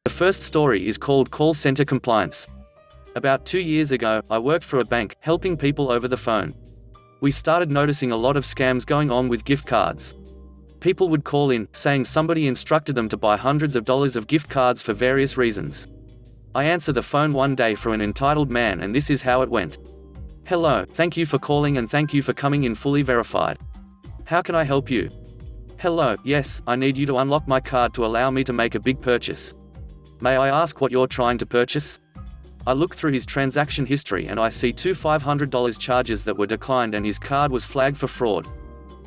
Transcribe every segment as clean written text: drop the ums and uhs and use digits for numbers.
The first story is called Call Center Compliance. About 2 years ago, I worked for a bank, helping people over the phone. We started noticing a lot of scams going on with gift cards. People would call in, saying somebody instructed them to buy hundreds of dollars of gift cards for various reasons. I answered the phone one day for an entitled man, and this is how it went. "Hello, thank you for calling and thank you for coming in fully verified. How can I help you?" "Hello, yes, I need you to unlock my card to allow me to make a big purchase." "May I ask what you're trying to purchase?" I looked through his transaction history and I see two $500 charges that were declined and his card was flagged for fraud.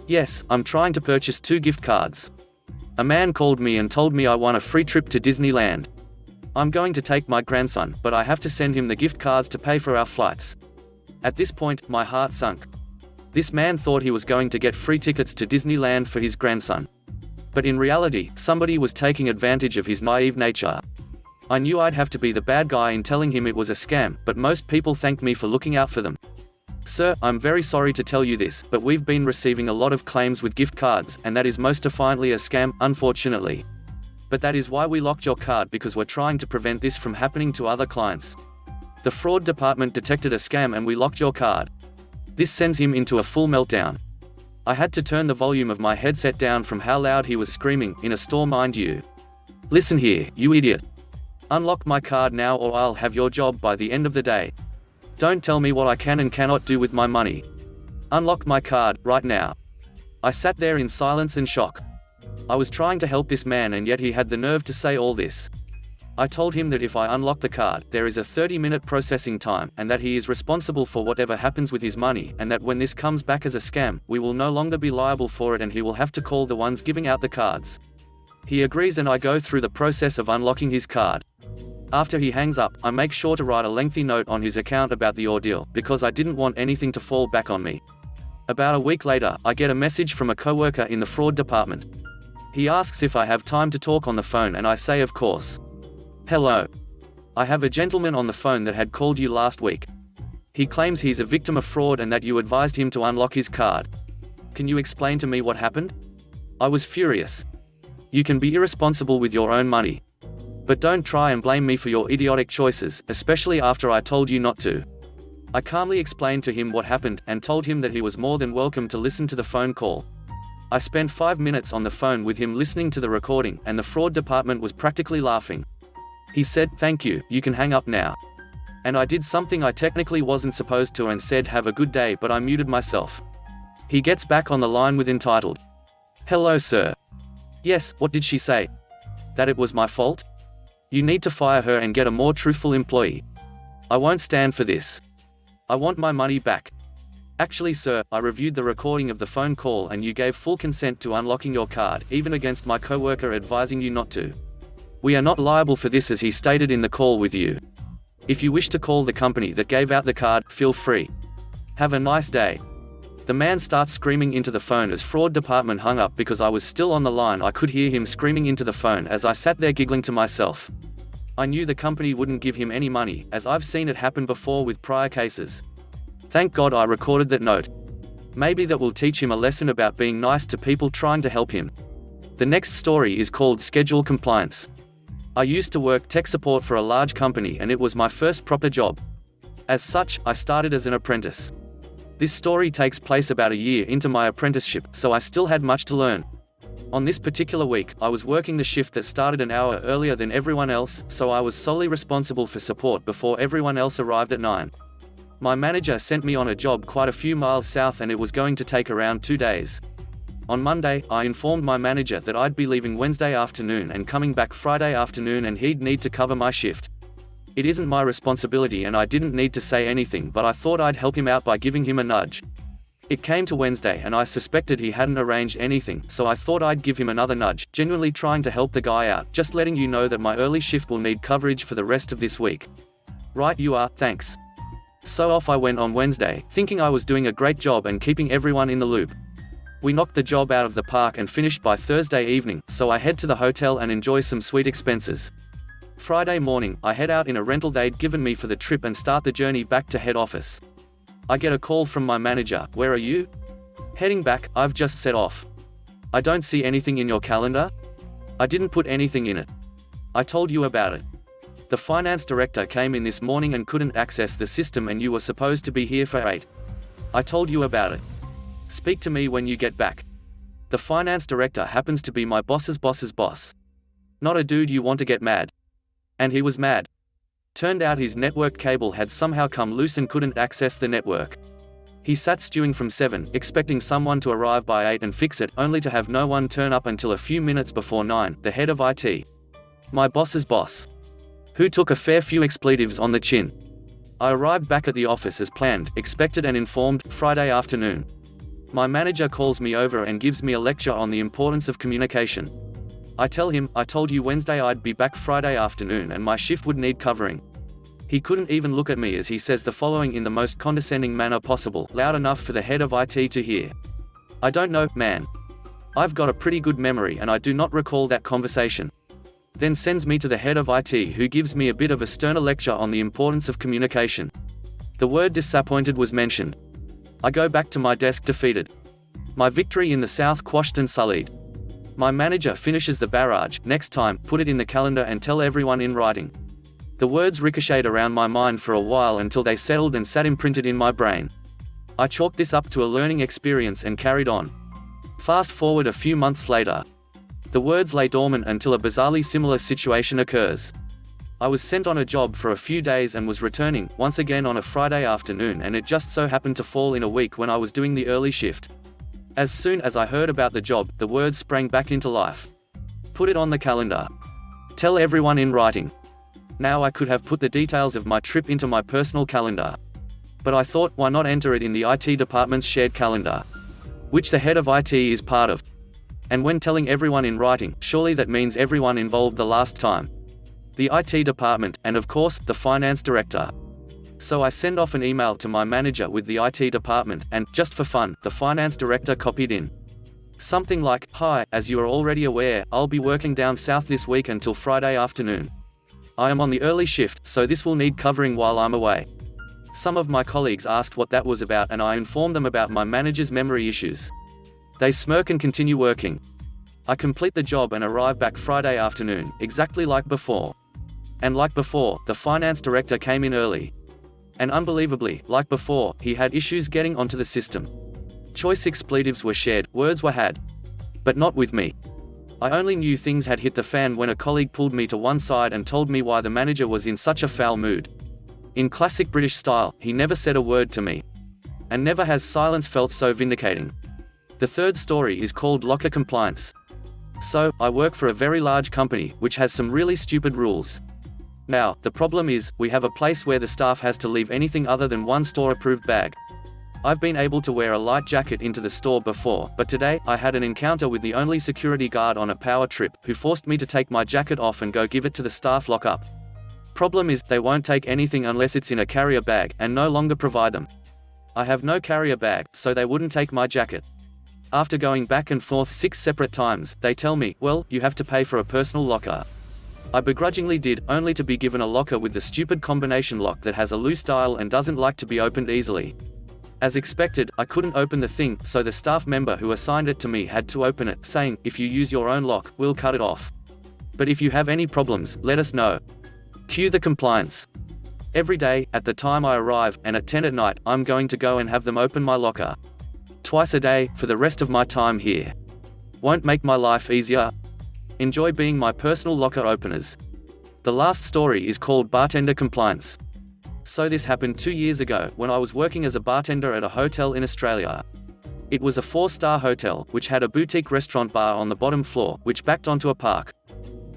"Yes, I'm trying to purchase 2 gift cards. A man called me and told me I won a free trip to Disneyland. I'm going to take my grandson, but I have to send him the gift cards to pay for our flights." At this point, my heart sunk. This man thought he was going to get free tickets to Disneyland for his grandson. But in reality, somebody was taking advantage of his naive nature. I knew I'd have to be the bad guy in telling him it was a scam, but most people thanked me for looking out for them. "Sir, I'm very sorry to tell you this, but we've been receiving a lot of claims with gift cards, and that is most definitely a scam, unfortunately. But that is why we locked your card, because we're trying to prevent this from happening to other clients. The fraud department detected a scam and we locked your card." This sends him into a full meltdown. I had to turn the volume of my headset down from how loud he was screaming, in a store mind you. "Listen here, you idiot. Unlock my card now or I'll have your job by the end of the day. Don't tell me what I can and cannot do with my money. Unlock my card, right now." I sat there in silence and shock. I was trying to help this man and yet he had the nerve to say all this. I told him that if I unlock the card, there is a 30-minute processing time, and that he is responsible for whatever happens with his money, and that when this comes back as a scam, we will no longer be liable for it and he will have to call the ones giving out the cards. He agrees and I go through the process of unlocking his card. After he hangs up, I make sure to write a lengthy note on his account about the ordeal, because I didn't want anything to fall back on me. About a week later, I get a message from a coworker in the fraud department. He asks if I have time to talk on the phone and I say of course. "Hello. I have a gentleman on the phone that had called you last week. He claims he's a victim of fraud and that you advised him to unlock his card. Can you explain to me what happened?" I was furious. "You can be irresponsible with your own money. But don't try and blame me for your idiotic choices, especially after I told you not to." I calmly explained to him what happened, and told him that he was more than welcome to listen to the phone call. I spent 5 minutes on the phone with him listening to the recording, and the fraud department was practically laughing. He said, "Thank you, you can hang up now." And I did something I technically wasn't supposed to and said "have a good day," but I muted myself. He gets back on the line with entitled. "Hello sir. Yes, what did she say? That it was my fault? You need to fire her and get a more truthful employee. I won't stand for this. I want my money back. Actually sir, I reviewed the recording of the phone call and you gave full consent to unlocking your card, even against my coworker advising you not to. We are not liable for this as he stated in the call with you. If you wish to call the company that gave out the card, feel free. Have a nice day." The man starts screaming into the phone as fraud department hung up. Because I was still on the line, I could hear him screaming into the phone as I sat there giggling to myself. I knew the company wouldn't give him any money, as I've seen it happen before with prior cases. Thank God I recorded that note. Maybe that will teach him a lesson about being nice to people trying to help him. The next story is called Schedule Compliance. I used to work tech support for a large company and it was my first proper job. As such, I started as an apprentice. This story takes place about a year into my apprenticeship, so I still had much to learn. On this particular week, I was working the shift that started an hour earlier than everyone else, so I was solely responsible for support before everyone else arrived at 9. My manager sent me on a job quite a few miles south and it was going to take around 2 days. On Monday, I informed my manager that I'd be leaving Wednesday afternoon and coming back Friday afternoon and he'd need to cover my shift. It isn't my responsibility and I didn't need to say anything, but I thought I'd help him out by giving him a nudge. It came to Wednesday and I suspected he hadn't arranged anything, so I thought I'd give him another nudge, genuinely trying to help the guy out, just letting you know that my early shift will need coverage for the rest of this week. Right you are, thanks. So off I went on Wednesday, thinking I was doing a great job and keeping everyone in the loop. We knocked the job out of the park and finished by Thursday evening, so I head to the hotel and enjoy some sweet expenses. Friday morning, I head out in a rental they'd given me for the trip and start the journey back to head office. I get a call from my manager. "Where are you?" "Heading back, I've just set off." "I don't see anything in your calendar?" "I didn't put anything in it." I told you about it. The finance director came in this morning and couldn't access the system, and you were supposed to be here for 8. I told you about it. Speak to me when you get back. The finance director happens to be my boss's boss's boss. Not a dude you want to get mad. And he was mad. Turned out his network cable had somehow come loose and couldn't access the network. He sat stewing from 7, expecting someone to arrive by 8 and fix it, only to have no one turn up until a few minutes before 9, the head of IT. My boss's boss. Who took a fair few expletives on the chin. I arrived back at the office as planned, expected and informed, Friday afternoon. My manager calls me over and gives me a lecture on the importance of communication. I tell him, I told you Wednesday I'd be back Friday afternoon and my shift would need covering. He couldn't even look at me as he says the following in the most condescending manner possible, loud enough for the head of IT to hear. I don't know, man. I've got a pretty good memory and I do not recall that conversation. Then sends me to the head of IT, who gives me a bit of a sterner lecture on the importance of communication. The word disappointed was mentioned. I go back to my desk defeated. My victory in the South quashed and sullied. My manager finishes the barrage, next time, put it in the calendar and tell everyone in writing. The words ricocheted around my mind for a while until they settled and sat imprinted in my brain. I chalked this up to a learning experience and carried on. Fast forward a few months later. The words lay dormant until a bizarrely similar situation occurs. I was sent on a job for a few days and was returning, once again on a Friday afternoon, and it just so happened to fall in a week when I was doing the early shift. As soon as I heard about the job, the words sprang back into life. Put it on the calendar. Tell everyone in writing. Now I could have put the details of my trip into my personal calendar. But I thought, why not enter it in the IT department's shared calendar? Which the head of IT is part of. And when telling everyone in writing, surely that means everyone involved the last time. The IT department, and of course, the finance director. So I send off an email to my manager with the IT department, and, just for fun, the finance director copied in. Something like, hi, as you are already aware, I'll be working down south this week until Friday afternoon. I am on the early shift, so this will need covering while I'm away. Some of my colleagues asked what that was about, and I informed them about my manager's memory issues. They smirk and continue working. I complete the job and arrive back Friday afternoon, exactly like before. And like before, the finance director came in early. And unbelievably, like before, he had issues getting onto the system. Choice expletives were shared, words were had. But not with me. I only knew things had hit the fan when a colleague pulled me to one side and told me why the manager was in such a foul mood. In classic British style, he never said a word to me. And never has silence felt so vindicating. The third story is called locker compliance. So, I work for a very large company, which has some really stupid rules. Now, the problem is, we have a place where the staff has to leave anything other than one store-approved bag. I've been able to wear a light jacket into the store before, but today, I had an encounter with the only security guard on a power trip, who forced me to take my jacket off and go give it to the staff lockup. Problem is, they won't take anything unless it's in a carrier bag, and no longer provide them. I have no carrier bag, so they wouldn't take my jacket. After going back and forth 6 separate times, they tell me, well, you have to pay for a personal locker. I begrudgingly did, only to be given a locker with the stupid combination lock that has a loose dial and doesn't like to be opened easily. As expected, I couldn't open the thing, so the staff member who assigned it to me had to open it, saying, if you use your own lock, we'll cut it off. But if you have any problems, let us know. Cue the compliance. Every day, at the time I arrive, and at 10 at night, I'm going to go and have them open my locker. Twice a day, for the rest of my time here. Won't make my life easier. Enjoy being my personal locker openers. The last story is called Bartender Compliance. So this happened 2 years ago, when I was working as a bartender at a hotel in Australia. It was a 4-star hotel, which had a boutique restaurant bar on the bottom floor, which backed onto a park.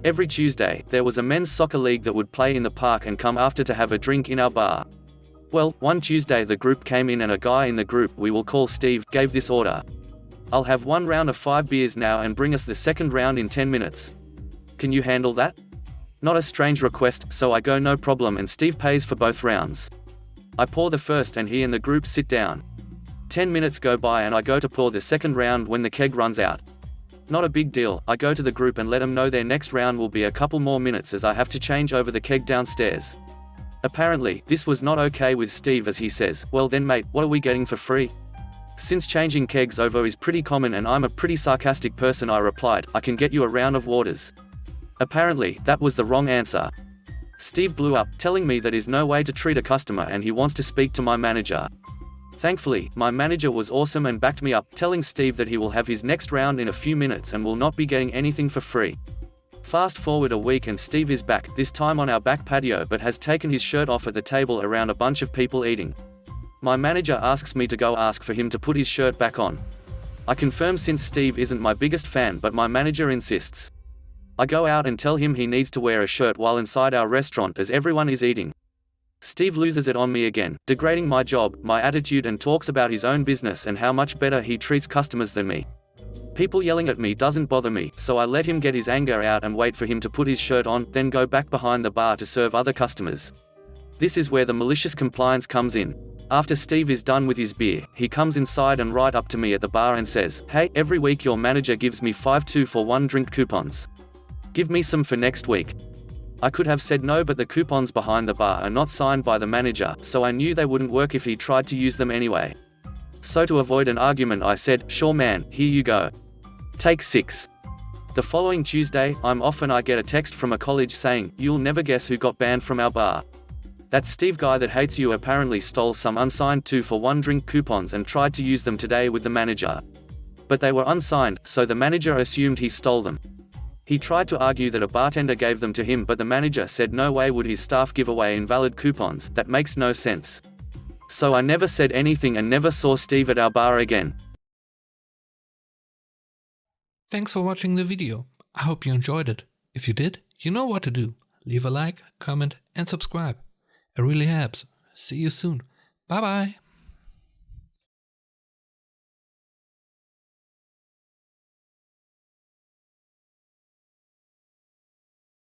Every Tuesday, there was a men's soccer league that would play in the park and come after to have a drink in our bar. Well, one Tuesday the group came in and a guy in the group we will call Steve gave this order. I'll have 1 round of 5 beers now and bring us the second round in 10 minutes. Can you handle that? Not a strange request, so I go no problem and Steve pays for both rounds. I pour the first and he and the group sit down. 10 minutes go by and I go to pour the second round when the keg runs out. Not a big deal, I go to the group and let them know their next round will be a couple more minutes as I have to change over the keg downstairs. Apparently, this was not okay with Steve as he says, well then mate, what are we getting for free? Since changing kegs over is pretty common and I'm a pretty sarcastic person I replied, I can get you a round of waters. Apparently, that was the wrong answer. Steve blew up, telling me that is no way to treat a customer and he wants to speak to my manager. Thankfully, my manager was awesome and backed me up, telling Steve that he will have his next round in a few minutes and will not be getting anything for free. Fast forward a week and Steve is back, this time on our back patio, but has taken his shirt off at the table around a bunch of people eating. My manager asks me to go ask for him to put his shirt back on. I confirm since Steve isn't my biggest fan, but my manager insists. I go out and tell him he needs to wear a shirt while inside our restaurant as everyone is eating. Steve loses it on me again, degrading my job, my attitude, and talks about his own business and how much better he treats customers than me. People yelling at me doesn't bother me, so I let him get his anger out and wait for him to put his shirt on, then go back behind the bar to serve other customers. This is where the malicious compliance comes in. After Steve is done with his beer, he comes inside and right up to me at the bar and says, "Hey, every week your manager gives me 5 2-for-1 drink coupons. Give me some for next week." I could have said no, but the coupons behind the bar are not signed by the manager, so I knew they wouldn't work if he tried to use them anyway. So to avoid an argument I said, "Sure man, here you go. Take 6. The following Tuesday, I'm off and I get a text from a college saying, "You'll never guess who got banned from our bar. That Steve guy that hates you apparently stole some unsigned 2-for-1 drink coupons and tried to use them today with the manager. But they were unsigned, so the manager assumed he stole them. He tried to argue that a bartender gave them to him, but the manager said no way would his staff give away invalid coupons. That makes no sense. So I never said anything and never saw Steve at our bar again." Thanks for watching the video. I hope you enjoyed it. If you did, you know what to do. Leave a like, comment and subscribe. It really helps. See you soon. Bye bye.